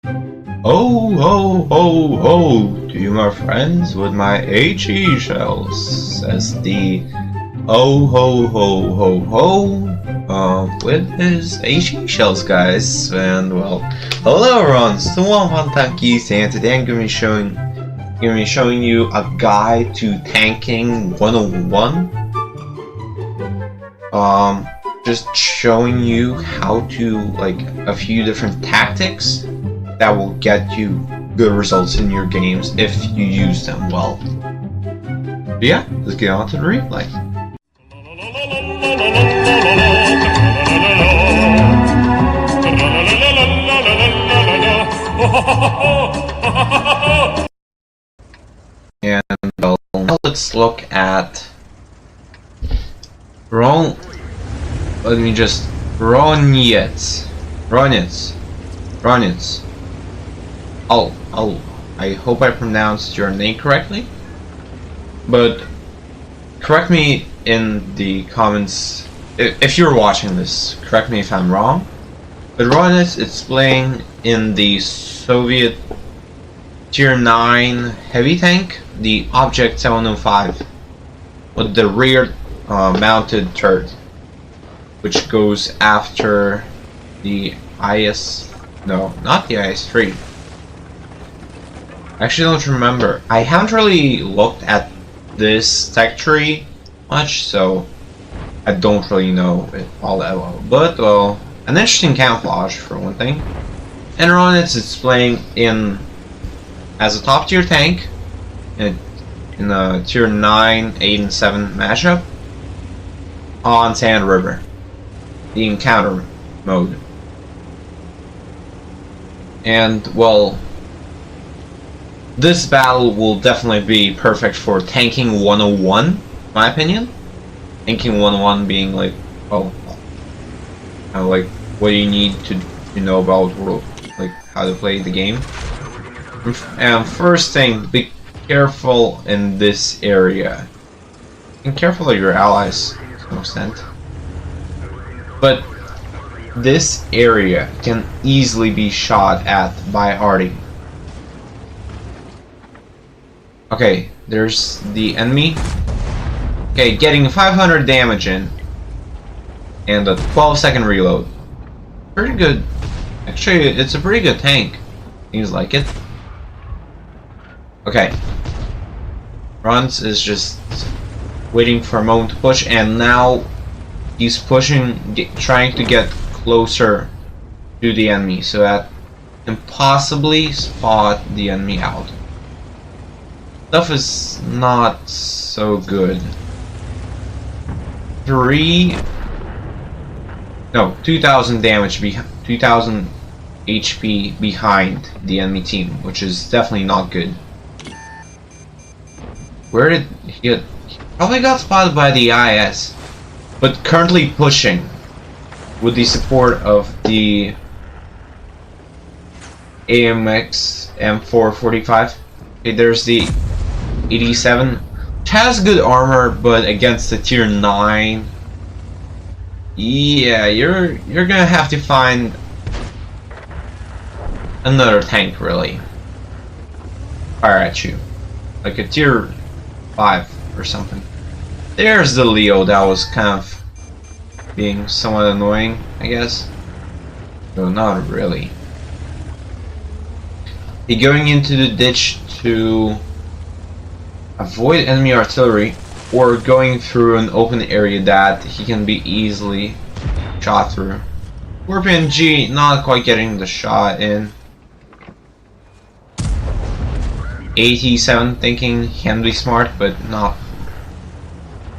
Oh, ho, ho, ho, to you, my friends, with my HE shells, says the oh, ho, ho, ho, ho, with his HE shells, guys. And well, hello everyone, it's the One Tankies, and today I'm going to be showing you a guide to tanking 101. Just showing you how to, like, a few different tactics that will get you good results in your games if you use them well. But yeah, let's get on to the replay. And well, now let's look at Ronitz. I hope I pronounced your name correctly, but correct me in the comments if you're watching this. Correct me if I'm wrong. But Ronitz, it's playing in the Soviet Tier 9 heavy tank, the Object 705, with the rear mounted turret, which goes after the not the IS-3. I actually don't remember. I haven't really looked at this tech tree much, so I don't really know it all that well. But, well, an interesting camouflage for one thing. And Ronitz is playing as a top tier tank in a tier 9, 8, and 7 matchup on Sand River, the encounter mode. And well, this battle will definitely be perfect for tanking 101, in my opinion. Tanking 101 being like, well, kind of like what you need to know about like how to play the game. And first thing, be careful in this area. Be careful of your allies to some extent. But this area can easily be shot at by arty. Okay, there's the enemy. Okay, getting 500 damage in, and a 12-second reload. Pretty good. Actually, it's a pretty good tank. Seems like it. Okay. Runs is just waiting for a moment to push, and now he's pushing, trying to get closer to the enemy so that he can possibly spot the enemy out. Stuff is not so good. 2,000 damage, 2,000 HP behind the enemy team, which is definitely not good. Where did he get? He probably got spotted by the IS, but currently pushing with the support of the AMX M445. Okay, there's the 87, which has good armor, but against the tier 9, yeah, you're gonna have to find another tank really fire at you, like a tier 5 or something. There's the Leo that was kind of being somewhat annoying, I guess. No, not really. He's going into the ditch to avoid enemy artillery, or going through an open area that he can be easily shot through. Scorpion G not quite getting the shot in. 87 thinking he can be smart, but not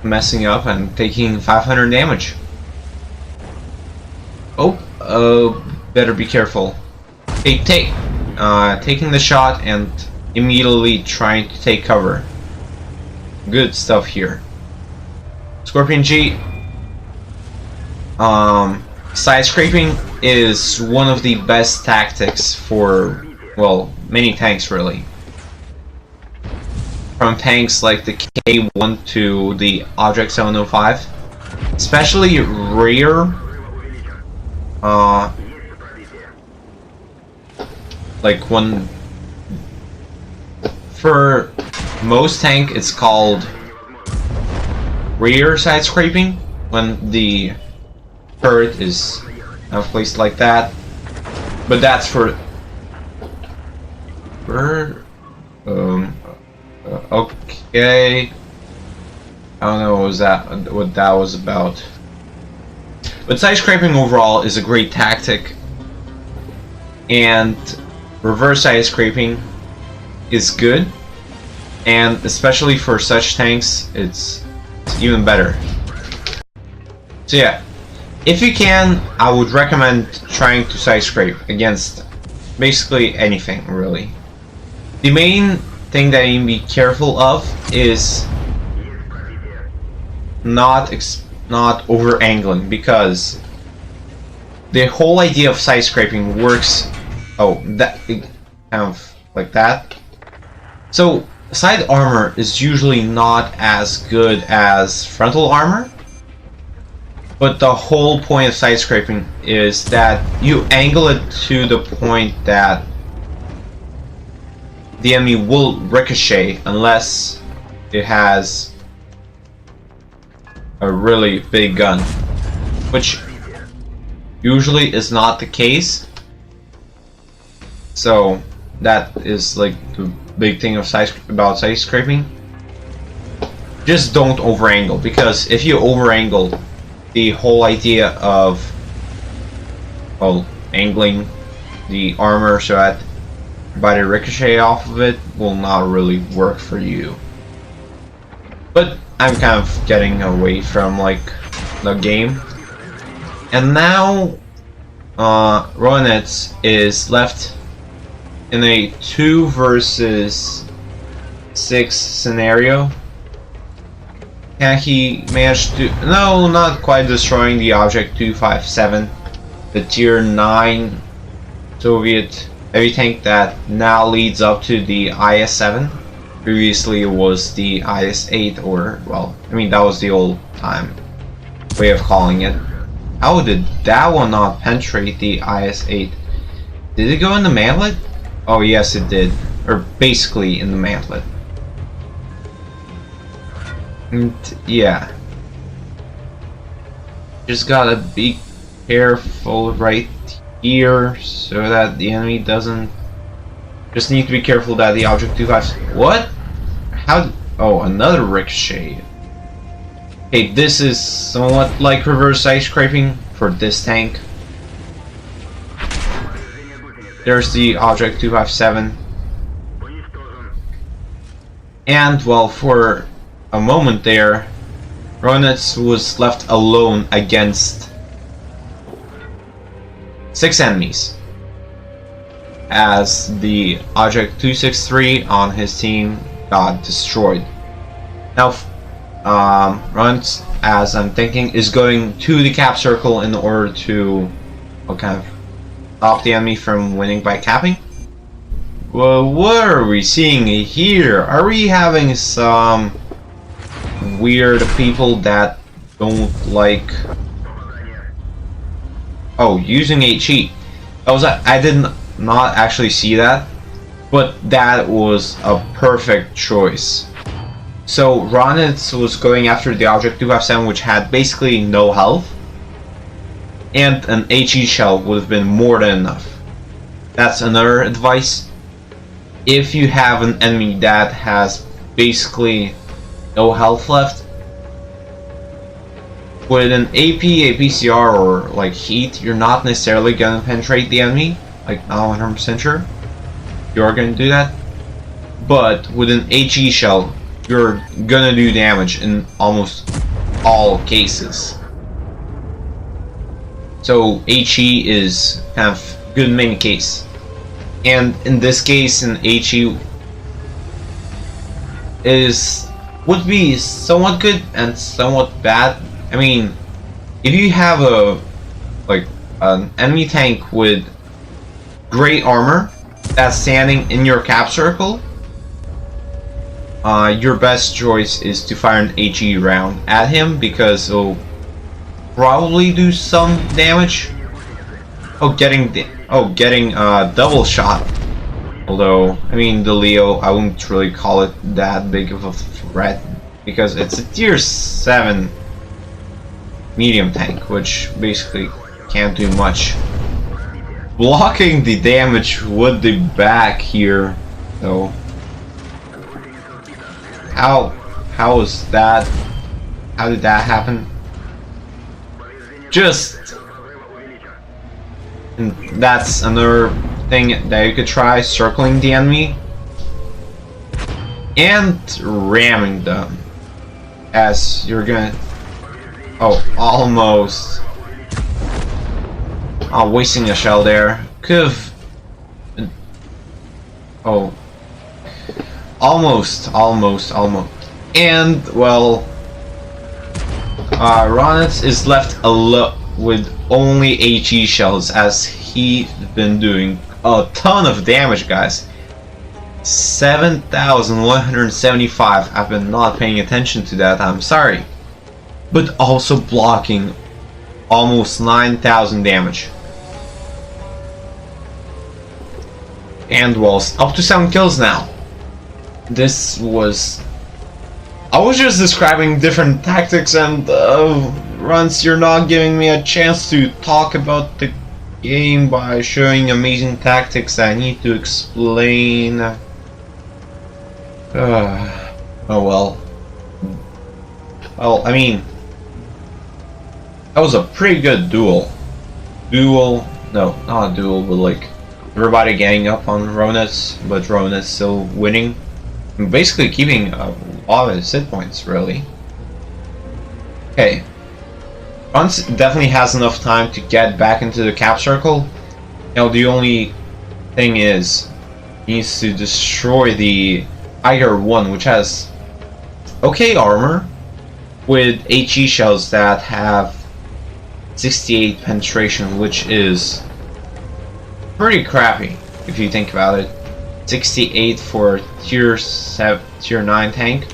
messing up and taking 500 damage. Better be careful. Okay, taking the shot and immediately trying to take cover. Good stuff here. Scorpion G. Sidescraping is one of the best tactics for, well, many tanks really. From tanks like the K1 to the Object 705, especially rear like when for most tank it's called rear side scraping, when the turret is placed like that, but that's for okay, I don't know what that was about. But side scraping overall is a great tactic, and reverse side scraping is good, and especially for such tanks it's even better. So yeah, if you can, I would recommend trying to side scrape against basically anything really. The main thing that you need to be careful of is not over angling, because the whole idea of side scraping works that kind of like that. So side armor is usually not as good as frontal armor, but the whole point of side scraping is that you angle it to the point that the enemy will ricochet unless it has a really big gun, which usually is not the case. So that is like the big thing of about side scraping. Just don't over angle, because if you over angle, the whole idea of angling the armor so that body ricochet off of it will not really work for you. But I'm kind of getting away from like the game, and now Ronitz is left in a 2 versus 6 scenario. Can he manage to... No, not quite destroying the Object 257, the tier 9 Soviet heavy tank that now leads up to the IS-7. Previously it was the IS-8, or, well, I mean, that was the old time way of calling it. How did that one not penetrate the IS-8? Did it go in the mantlet? Oh yes, it did. Or basically in the mantlet. And yeah, just gotta be careful right here so that the enemy doesn't. Just need to be careful that the Object 257. What? How? Oh, another ricochet. Okay, this is somewhat like reverse side scraping for this tank. There's the Object 257, and well, for a moment there, Ronitz was left alone against 6 enemies, as the Object 263 on his team got destroyed. Now, Ronitz, as I'm thinking, is going to the cap circle in order to kind of stop the enemy from winning by capping. Well, what are we seeing here? Are we having some weird people that don't like using HE? I did not actually see that, but that was a perfect choice. So Ronitz was going after the Object 257, which had basically no health, and an HE shell would have been more than enough. That's another advice. If you have an enemy that has basically no health left, with an AP, APCR, or like heat, you're not necessarily gonna penetrate the enemy. Like, not 100% sure you're gonna do that. But with an HE shell, you're gonna do damage in almost all cases. So HE is kind of good in many cases. And in this case, an HE would be somewhat good and somewhat bad. I mean, if you have an enemy tank with great armor that's standing in your cap circle, your best choice is to fire an HE round at him, because it'll probably do some damage. Getting double shot Although, I mean, the Leo, I wouldn't really call it that big of a threat because it's a tier 7 medium tank, which basically can't do much. Blocking the damage with the back here, though. How is that? How did that happen? And that's another thing that you could try, circling the enemy and ramming them as you're gonna. Oh, almost. Oh, wasting a shell there. Could've. Oh. Almost. And, well, Ronitz is left alone with only HE shells as he's been doing a ton of damage, guys. 7,175. I've been not paying attention to that, I'm sorry. But also blocking almost 9,000 damage. And well, up to 7 kills now. This was... I was just describing different tactics and runs. You're not giving me a chance to talk about the game by showing amazing tactics I need to explain. Oh well. Well, I mean, that was a pretty good duel. No, not a duel, but like everybody ganging up on Ronitz, but Ronitz still winning. And basically keeping a lot of his hit points, really. Okay. Ronitz definitely has enough time to get back into the cap circle. Now the only thing is, he needs to destroy the Tiger 1, which has okay armor, with HE shells that have 68 penetration, which is pretty crappy if you think about it. 68 for tier 9 tank,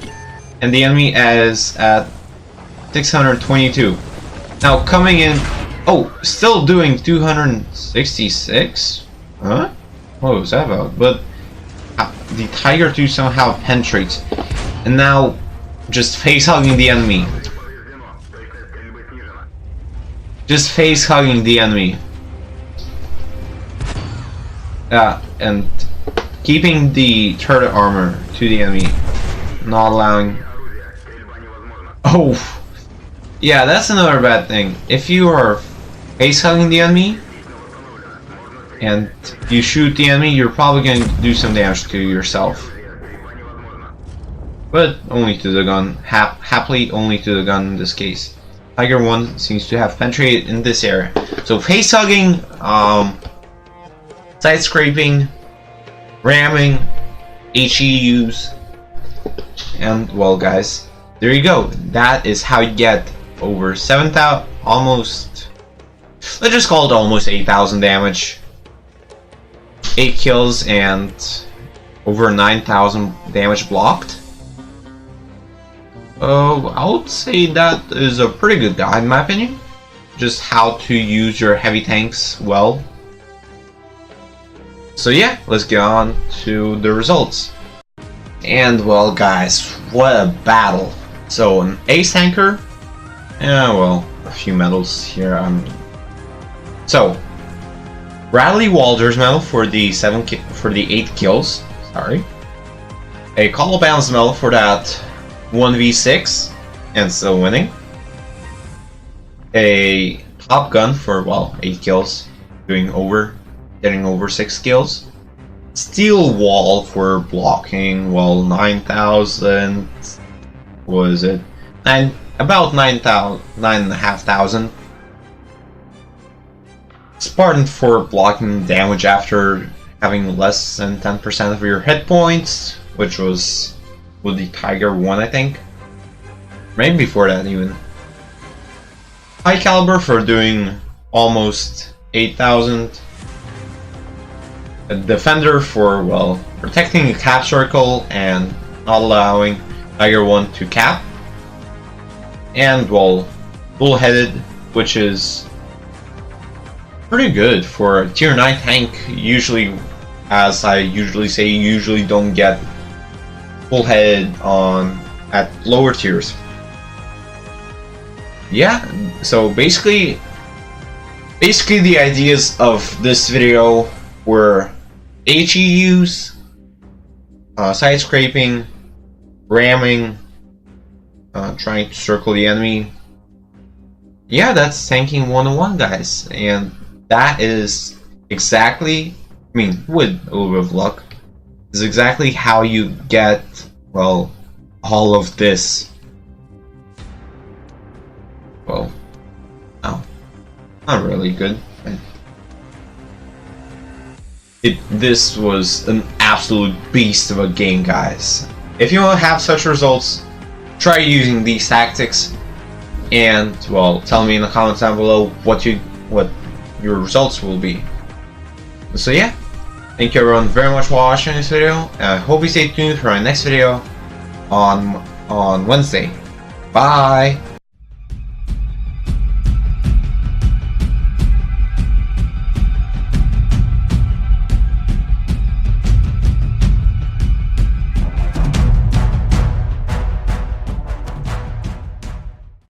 and the enemy is at 622. Now coming in, oh, still doing 266? Huh? What was that about? But the Tiger 2 somehow penetrates, and now just face hugging the enemy. Just face hugging the enemy. And keeping the turret armor to the enemy, not allowing. Oh, yeah, that's another bad thing. If you are face hugging the enemy and you shoot the enemy, you're probably going to do some damage to yourself. But only to the gun. Happily, only to the gun in this case. Tiger 1 seems to have penetrated in this area. So face hugging, side scraping, ramming, HEUs, and well, guys, there you go. That is how you get over 7,000, almost, let's just call it almost 8,000 damage, 8 kills, and over 9,000 damage blocked. I would say that is a pretty good guide in my opinion. Just how to use your heavy tanks well. So yeah, let's get on to the results. And well, guys, what a battle. So an ace tanker, yeah, well, a few medals here. So Bradley Walters medal for the 8 kills. Sorry, a Call Bounce medal for that 1v6 and still winning. A Top Gun for, well, 8 kills, getting over 6 kills. Steel Wall for blocking, well, 9,000, was it? About 9,500. Spartan for blocking damage after having less than 10% of your hit points, which was with the Tiger 1, I think. Maybe before that even. High Caliber for doing almost 8,000. A Defender for, well, protecting the cap circle and not allowing Tiger 1 to cap. And, well, Bullheaded, which is pretty good for a tier 9 tank. Usually as I usually say, you usually don't get full head on at lower tiers. Yeah, so basically the ideas of this video were HEUs, side scraping, ramming, trying to circle the enemy. Yeah, that's tanking 101, guys, and that is exactly, I mean, with a little bit of luck, is exactly how you get, well, all of this. Well, no, not really good. This was an absolute beast of a game, guys. If you want to have such results, try using these tactics, and well, tell me in the comments down below what your results will be. So yeah, thank you everyone very much for watching this video, and I hope you stay tuned for our next video on Wednesday. Bye.